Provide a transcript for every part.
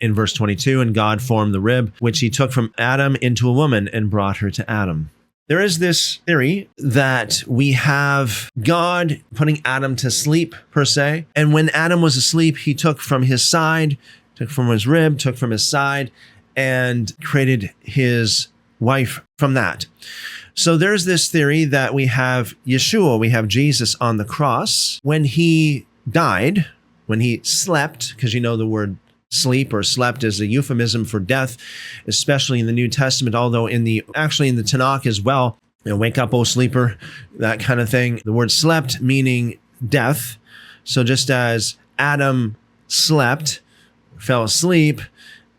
In verse 22, and God formed the rib, which he took from Adam into a woman and brought her to Adam. There is this theory that we have God putting Adam to sleep, per se. And when Adam was asleep, he took from his side, took from his rib, took from his side, and created his wife from that. So there's this theory that we have Yeshua, we have Jesus on the cross. When he died, when he slept, because you know the word sleep or slept is a euphemism for death, especially in the New Testament, although actually in the Tanakh as well, wake up, O sleeper, that kind of thing. The word slept meaning death. So just as Adam slept, fell asleep,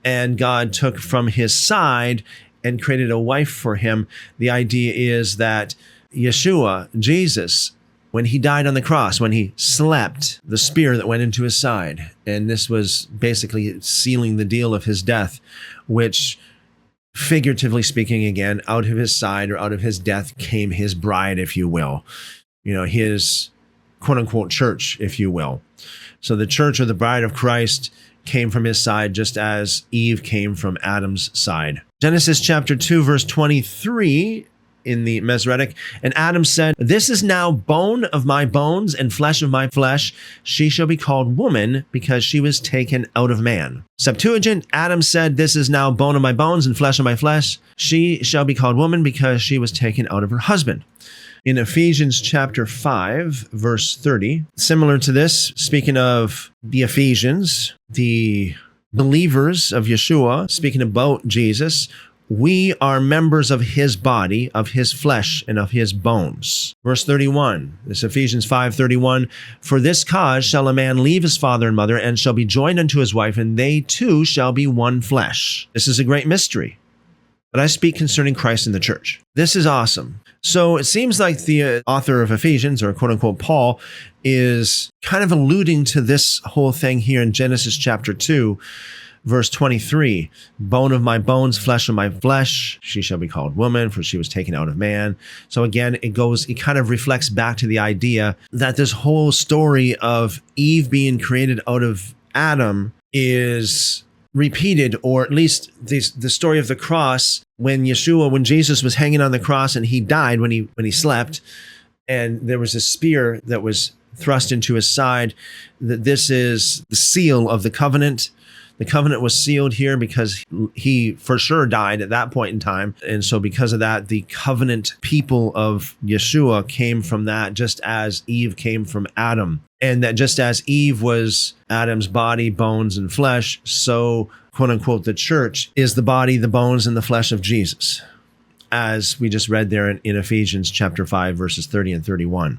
and God took from his side and created a wife for him, the idea is that Yeshua, Jesus, when he died on the cross, when he slept, the spear that went into his side, and this was basically sealing the deal of his death, which figuratively speaking, again, out of his side or out of his death came his bride, if you will, his quote unquote church, if you will. So the church or the bride of Christ came from his side, just as Eve came from Adam's side. Genesis chapter 2, verse 23, in the Masoretic, and Adam said, "This is now bone of my bones and flesh of my flesh. She shall be called woman because she was taken out of man." Septuagint, Adam said, "This is now bone of my bones and flesh of my flesh. She shall be called woman because she was taken out of her husband." In Ephesians chapter 5, verse 30, similar to this, speaking of the Ephesians, the believers of Yeshua, speaking about Jesus, we are members of his body, of his flesh, and of his bones. Verse 31, this Ephesians 5:31, "For this cause shall a man leave his father and mother, and shall be joined unto his wife, and they two shall be one flesh." This is a great mystery, but I speak concerning Christ and the church. This is awesome. So it seems like the author of Ephesians, or quote unquote Paul, is kind of alluding to this whole thing here in Genesis chapter 2, verse 23, "Bone of my bones, flesh of my flesh, she shall be called woman, for she was taken out of man." So again, it kind of reflects back to the idea that this whole story of Eve being created out of Adam is repeated, or at least the story of the cross, when Jesus was hanging on the cross and he died when he slept, and there was a spear that was thrust into his side, that this is the seal of the covenant. The covenant was sealed here because he for sure died at that point in time. And so because of that, the covenant people of Yeshua came from that, just as Eve came from Adam. And that just as Eve was Adam's body, bones, and flesh, so quote unquote the church is the body, the bones, and the flesh of Jesus, as we just read there in Ephesians chapter 5, verses 30 and 31.